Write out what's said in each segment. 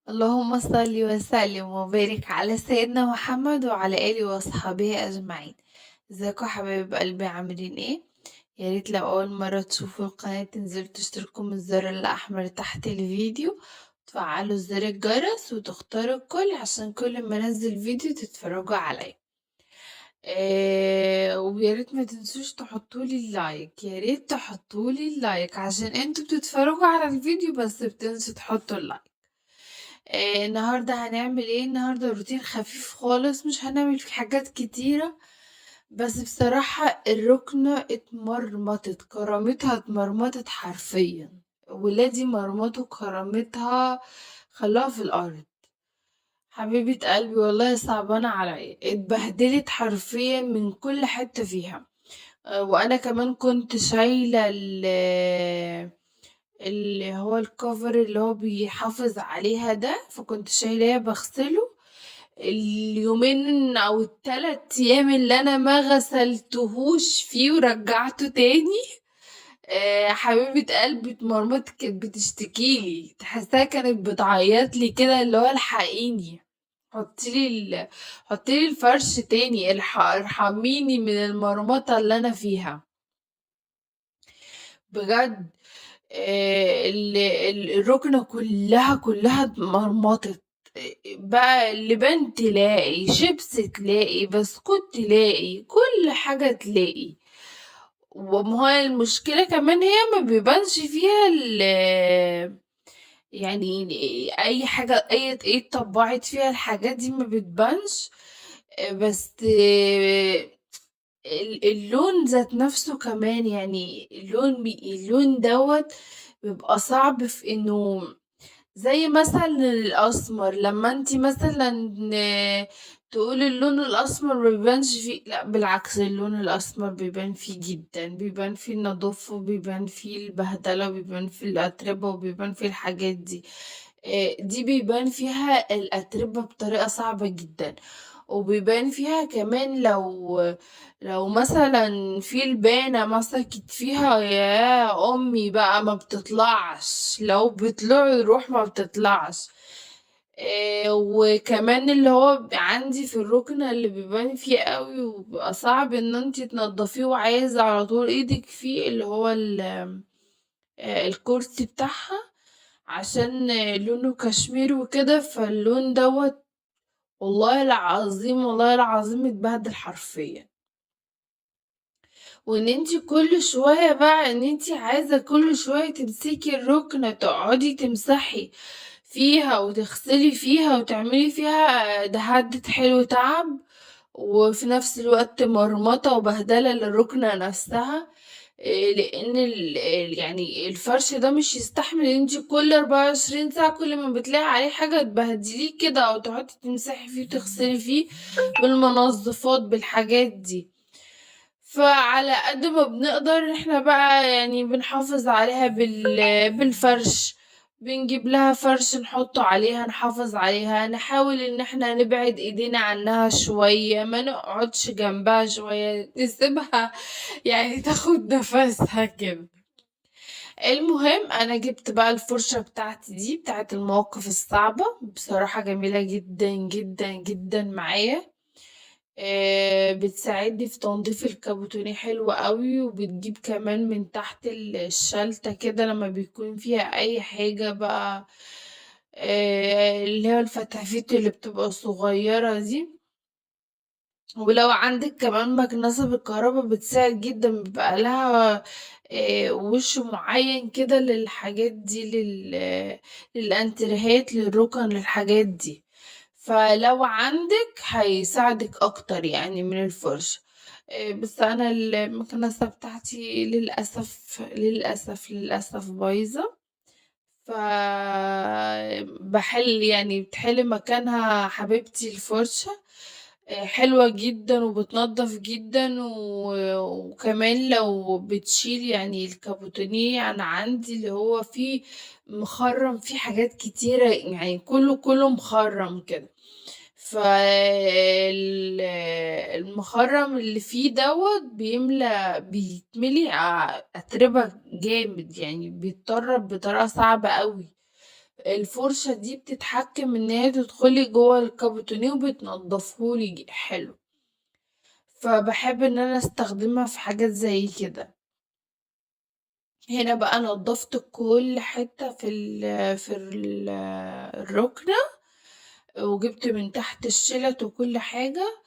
اللهم صل وسلم وبارك على سيدنا محمد وعلى آله وصحبه أجمعين. ازيكم يا حبايب قلبي، عاملين ايه؟ يا ريت لو أول مرة تشوفوا القناة تنزلوا تشتركوا من الزر الأحمر تحت الفيديو، تفعلوا زر الجرس وتختاروا الكل عشان كل ما انزل فيديو تتفرجوا عليه. ويا ريت ما تنسوش تحطولي اللايك، يا ريت تحطولي اللايك عشان انتوا بتتفرجوا على الفيديو بس بتنسوا تحطوا اللايك. النهارده هنعمل ايه؟ النهارده روتين خفيف خالص، مش هنعمل فيه حاجات كتيرة. بس بصراحة الركنة اتمرمطت، كرامتها اتمرمطت حرفيا. ولادي مرمطوا كرامتها، خلاها في الأرض. حبيبة قلبي والله صعبانة عليا، اتبهدلت حرفيا من كل حتة فيها. وأنا كمان كنت شايلة اللي هو الكفر اللي هو بيحافظ عليها ده، فكنت شايلاه بغسله. اليومين او ال3 ايام اللي انا ما غسلتهوش فيه ورجعته تاني. حبيبة قلبي اتمرمطت، كانت بتشتكيلي، تحسها كانت بتعيطلي كده، اللي هو الحقيني، حطيلي الفرش تاني، ارحميني من المرمطة اللي انا فيها بجد. الركنة كلها اتمرمطت. بقى اللبان تلاقي، شيبس تلاقي، بسكوت تلاقي، كل حاجة تلاقي. وما هو المشكلة كمان هي ما بيبانش فيها يعني اي حاجة، اي اتطبعت فيها الحاجات دي ما بتبانش. بس اللون ذات نفسه كمان، يعني اللون دوت بيبقى صعب في انه، زي مثلا الاسمر، لما انتي مثلا تقولي اللون الاسمر ما بيبانش فيه، لا بالعكس، اللون الاسمر بيبان فيه جدا، بيبان فيه النظافة وبيبان فيه البهدلة وبيبان فيه الاتربة وبيبان فيه الحاجات دي. دي بيبان فيها الاتربة بطريقة صعبة جدا. وبيبان فيها كمان لو مثلا في البانة مسكت فيها، يا أمي بقى ما بتطلعش، لو بتطلع الروح ما بتطلعش. وكمان اللي هو عندي في الركنة اللي بيبان فيه قوي وبيبقى صعب ان انتي تنضفيه وعايزة على طول ايدك فيه، اللي هو الكرسي بتاعها، عشان لونه كشمير وكده، فاللون دوت والله العظيم، والله العظيم اتبهدل حرفيا. وان انتي كل شوية بقى ان انتي عايزة كل شوية تمسكي الركنة، تقعدي تمسحي فيها وتغسلي فيها وتعملي فيها، ده حد حلو تعب. وفي نفس الوقت مرمطة وبهدلة للركنة نفسها. لان يعني الفرش ده مش يستحمل ان انتي كل 24 ساعة كل ما بتلاقي عليه حاجة تبهدليه كده، او تقعدي تمسحي فيه وتغسلي فيه بالمنظفات بالحاجات دي. فعلى قد ما بنقدر احنا بقى يعني بنحافظ عليها بالفرش. بنجيب لها فرش نحطه عليها، نحافظ عليها، نحاول ان احنا نبعد ايدينا عنها شوية، ما نقعدش جنبها شوية، نسيبها يعني تاخد نفسها كده. المهم انا جبت بقى الفرشة بتاعتي دي، بتاعت المواقف الصعبة، بصراحة جميلة جدا جدا جدا معايا. بتساعدني في تنظيف الكابوتوني حلو قوي، وبتجيب كمان من تحت الشلتة كده لما بيكون فيها اي حاجة بقى. اللي هي الفتافيت اللي بتبقى صغيرة دي. ولو عندك كمان مكنسة بالكهرباء بتساعد جدا، بيبقى لها وش معين كده للحاجات دي، للانتريهات، للركن، للحاجات دي. فلو عندك هيساعدك اكتر يعني من الفرش. بس انا المكنسة بتاعتي للاسف بايظة. ف بحل يعني بتحل مكانها حبيبتي الفرشة. حلوة جدا وبتنضف جدا، وكمان لو بتشيل يعني الكابوتونيه، انا عندي اللي هو فيه مخرم، فيه حاجات كتيرة، يعني كله مخرم كده. فالمخرم اللي فيه دوت بيتملي أتربة جامد، يعني بيتطرب بطريقة صعبة قوي. الفرشة دي بتتحكم ان هي تدخلي جوه الكابوتونيه وبتنضفهولي حلو. فبحب ان انا استخدمها في حاجات زي كده. هنا بقى نضفت كل حتة في الركنة، وجبت من تحت الشلت وكل حاجة.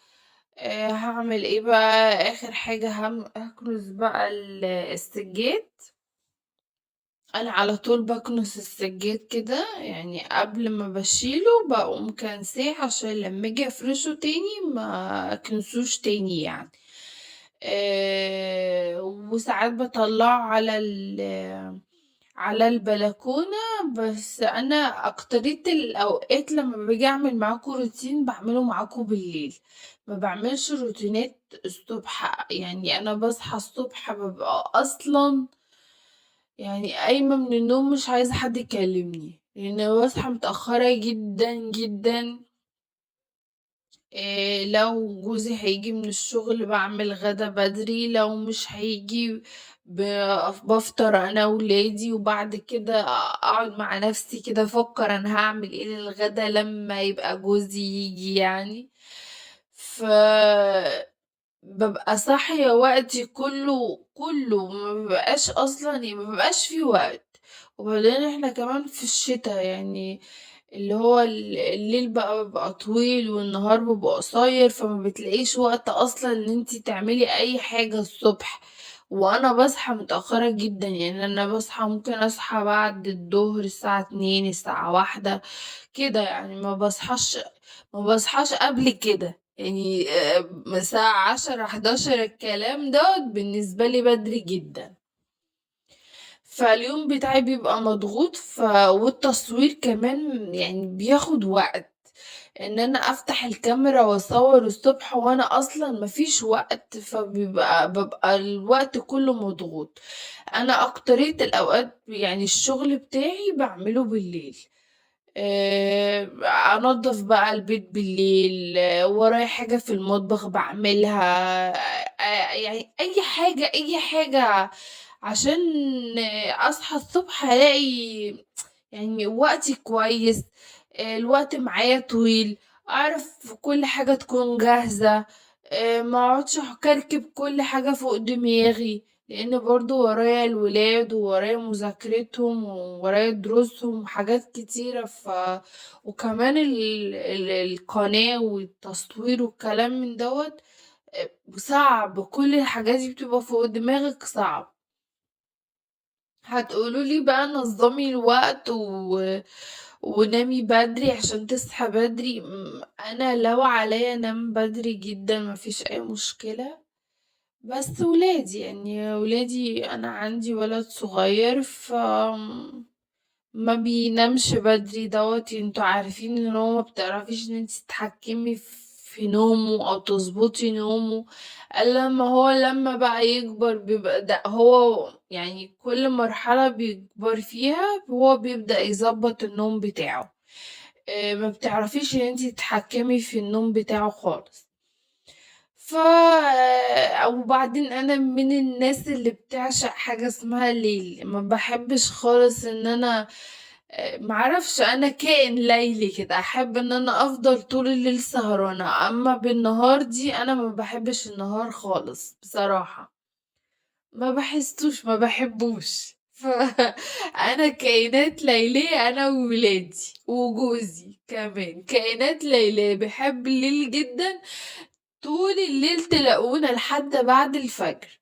هعمل ايه بقى؟ اخر حاجة هكنس بقى السجاد. انا على طول بكنس السجاد كده، يعني قبل ما بشيله بقوم كنساه عشان لما اجي افرشه تاني ما اكنسوش تاني يعني. وساعات بطلعه على البلكونة. بس انا اكتريت الاوقات لما باجي اعمل معاكم روتين بعمله معاكم بالليل، ما بعملش روتينات الصبح. يعني انا بصحى الصبح ببقى اصلا يعني قايمة من النوم مش عايزة حد يكلمني، لان بصحى متأخرة جدا جدا. لو جوزي هيجي من الشغل بعمل غدا بدري، لو مش هيجي بفطر انا وولادي، وبعد كده اقعد مع نفسي كده افكر انا هعمل ايه للغدا لما يبقى جوزي يجي يعني. ف ببقى صاحية وقتي كله ما ببقاش اصلا، يعني ما ببقاش فيه وقت. وبعدين احنا كمان في الشتاء يعني، اللي هو الليل بقى بيبقى طويل والنهار بيبقى قصير، فما بتلاقيش وقت اصلا ان انتي تعملي اي حاجة الصبح. وانا بصحى متأخرة جدا، يعني انا بصحى ممكن اصحى بعد الظهر الساعة 2 الساعة 1 كده، يعني ما بصحاش قبل كده يعني. الساعة 10 11 الكلام ده بالنسبة لي بدري جدا. فاليوم بتاعي بيبقى مضغوط والتصوير كمان يعني بياخد وقت، ان انا افتح الكاميرا واصور الصبح وانا اصلا مفيش وقت، ببقى الوقت كله مضغوط. انا اكترية الاوقات يعني الشغل بتاعي بعمله بالليل. آه، انضف بقى البيت بالليل، ورايا حاجة في المطبخ بعملها. يعني اي حاجة عشان اصحى الصبح الاقي يعني وقتي كويس. الوقت معايا طويل، اعرف كل حاجة تكون جاهزة. ما اقعدش اكركب كل حاجة فوق دماغي، لان برضو ورايا الولاد وورايا مذاكرتهم وورايا دروسهم وحاجات كتيرة. وكمان القناة والتصوير والكلام من دوت صعب. كل الحاجات دي بتبقى فوق دماغك صعب. هتقولولي بقى نظمي الوقت ونامي بدري عشان تصحى بدري. انا لو عليا انام بدري جدا مفيش اي مشكلة. بس ولادي يعني ولادي انا عندي ولد صغير ما بينامش بدري دوت. انتوا عارفين ان هو ما بتعرفيش ان انت تتحكمي في نومه او تظبطي نومه الا لما هو لما بقى يكبر. بيبقى ده هو يعني كل مرحلة بيكبر فيها هو بيبدأ يظبط النوم بتاعه. ما بتعرفيش ان انت تتحكمي في النوم بتاعه خالص. ف وبعدين انا من الناس اللي بتعشق حاجة اسمها الليل، ما بحبش خالص ان انا معرفش، انا كائن ليلي كده، احب ان انا افضل طول الليل سهرانة. اما بالنهار دي انا ما بحبش النهار خالص بصراحة، ما بحسوش ما بحبوش. انا كائنات ليلية، انا وولادي وجوزي كمان كائنات ليلية بحب الليل جدا. طول الليل تلاقونا لحد بعد الفجر.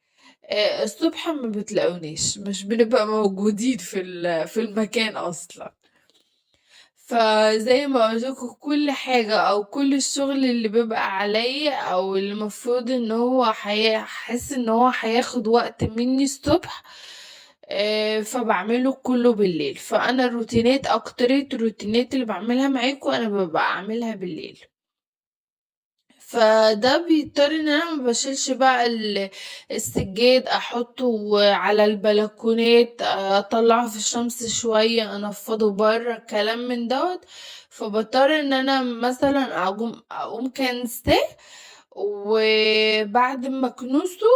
الصبح ما بتلاقوناش، مش بنبقى موجودين في المكان اصلا. فزي ما قلتلكوا كل حاجة او كل الشغل اللي بيبقى عليا او اللي المفروض ان هو حاسس ان هو هياخد وقت مني الصبح، فبعمله كله بالليل. فانا الروتينات اكترية الروتينات اللي بعملها معاكم انا ببقى اعملها بالليل. فده بيضطر ان انا ما بشيلش بقى السجاد احطه على البلكونات، اطلعه في الشمس شوية انفضه بره كلام من دوت. فبضطر ان انا مثلا اقوم كنساه وبعد ما أكنسه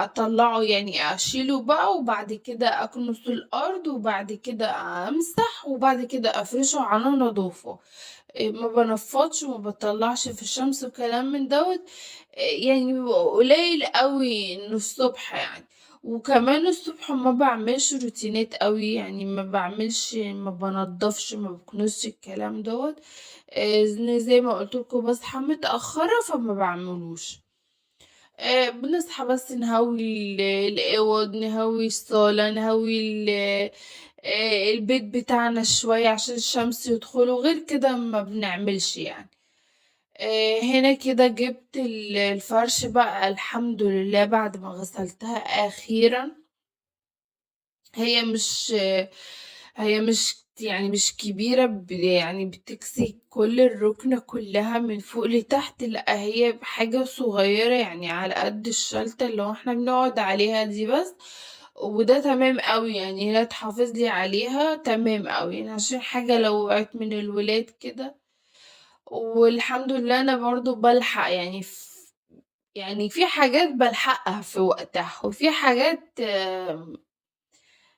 أطلّعه يعني أشيله بقى، وبعد كده أكنس الأرض، وبعد كده أمسح، وبعد كده أفرشه على نضافة. ما بانفّضش وما باطلّعش في الشمس وكلام من دوّة. يعني بيبقى قليل أوي إنه الصبح يعني. وكمان الصبح ما باعملش روتينات أوي، يعني ما بانضّفش، ما باكنسش الكلام دوّة. زي ما قُلت لكم باصحى متأخّرة فما باعملوش. بنصحى بس نهوّي الأوض، نهوّي الصالة، نهوّي البيت بتاعنا شوية عشان الشمس يدخلوا، غير كده ما بنعملش يعني. هنا كده جِبت الفرش بقى الحمد لله بعد ما غسلتها أخيرًا. هي مش هي مش يعني مش كبيرة يعني بتكسي كل الركنة كلّها من فوق لتحت، لأ هي حاجة صغيّرة يعني على قد الشالتة اللي هو إحنا بنقعد عليها دي بس. وده تمام أوي، يعني هي تحافظ لي عليها تمام أوي، يعني عشان حاجة لو وقعت من الولاد كده. والحمد لله أنا برضه بالحق يعني يعني في حاجات بالحقها في وقتها، وفي حاجات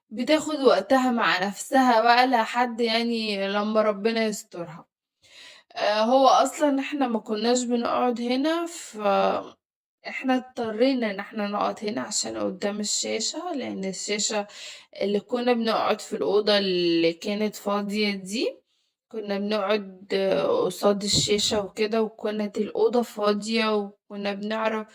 بتاخد وقتها مع نفسها بقى لحد يعني لمّا ربنا يسترها. هو أصلًا إحنا ما كناش بنقعد هنا، إحنا اضطرينا إن إحنا نقعد هنا عشان قدّام الشاشة، لإن الشاشة اللي كنا بنقعد في الأوضة اللي كانت فاضية دي، كنا بنقعد قصاد الشاشة وكده، وكانت الأوضة فاضية، وكنا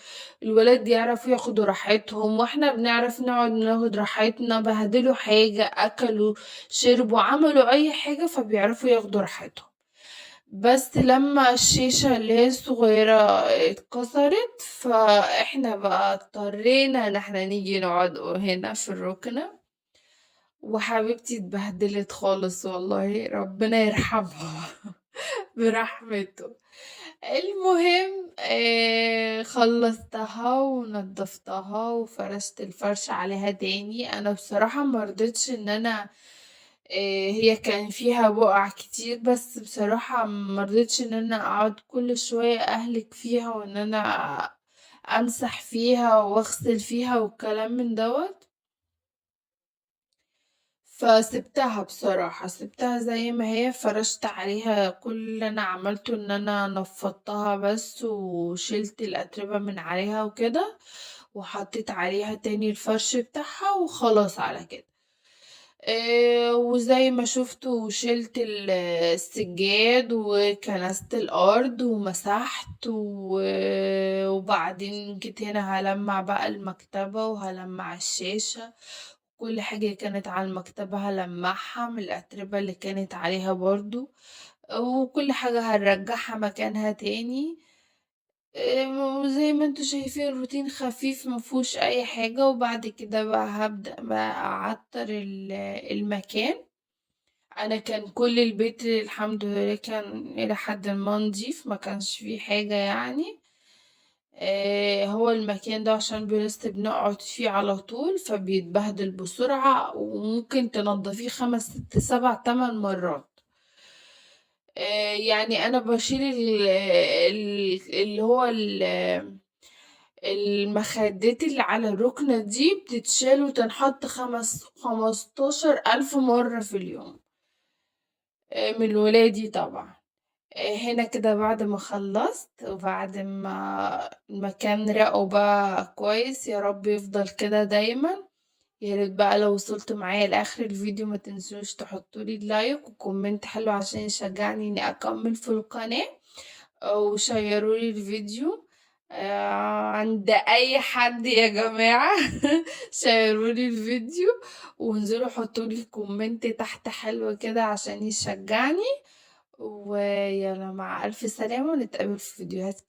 الولاد يعرفوا ياخدوا راحتهم، وإحنا بنعرف ناخد راحتنا، بهدلوا حاجة، أكلوا، شربوا، عملوا أي حاجة فبيعرفوا ياخدوا راحتهم. بس لمّا الشاشة اللي هي الصغيرة اتكسرت، فإحنا بقى اضطرينا إن إحنا نيجي نقعد هنا في الرُكنة. وحبيبتي اتبهدلت خالص والله، ربنا يرحمها برحمته. المهم خلّصتها ونضّفتها وفرشت الفرش عليها تاني. أنا بصراحة ما رضيتش إن أنا هي كان فيها بُقع كتير، بس بصراحة ما رضيتش إن أنا أقعد كل شوية أهلِك فيها وإن أنا أمسح فيها وأغسل فيها والكلام من دوّة. فسِبتها بصراحة، سِبتها زي ما هي، فرشت عليها كل اللي أنا عملته إن أنا نفّضتها بس وشِلت الأتربة من عليها وكده، وحطيت عليها تاني الفرش بتاعها وخلاص على كده. وزي ما شُفتوا شِلت السجاد وكنست الأرض ومسحت وبعدين جيت هنا هالمّع بقى المكتبة وهالمّع الشاشة. كل حاجة كانت على المكتبة هالمّعها من الأتربة اللي كانت عليها برضه. وكل حاجة هنرجّعها مكانها تاني. وزي ما أنتم شايفين روتين خفيف ما فيهوش أي حاجة، وبعد كده بقى هابدأ بقى أعطّر المكان. أنا كان كل البيت الحمد لله كان إلى حدٍ ما نضيف، ما كانش فيه حاجة يعني. هو المكان ده عشان لسه بنقعد فيه على طول، فبيتبهدل بسرعة وممكن تنضّفيه 5، 6، 7، 8 مرات. يعني أنا باشيل اللي هو المخدات اللي على الرُكنة دي بتتشال وتنحط 15.000 مرّة في اليوم. من ولادي طبعًا. هنا كده بعد ما خلّصت وبعد ما المكان رَقُه بقى كويس، يا رب يفضل كده دايمًا. يا ريت بقى لو وصلتوا معايا لآخر الفيديو ما تنسوش تحطّوا لي لايك وكومنت حلو عشان يشجعني إني أكمّل في القناة. وشيّروا لي الفيديو عند أي حد يا جماعة شيّروا لي الفيديو وانزلوا حطّوا لي كومنت تحت حلو كده عشان يشجعني. ويالّا مع ألف سلامة ونتقابل في فيديوهات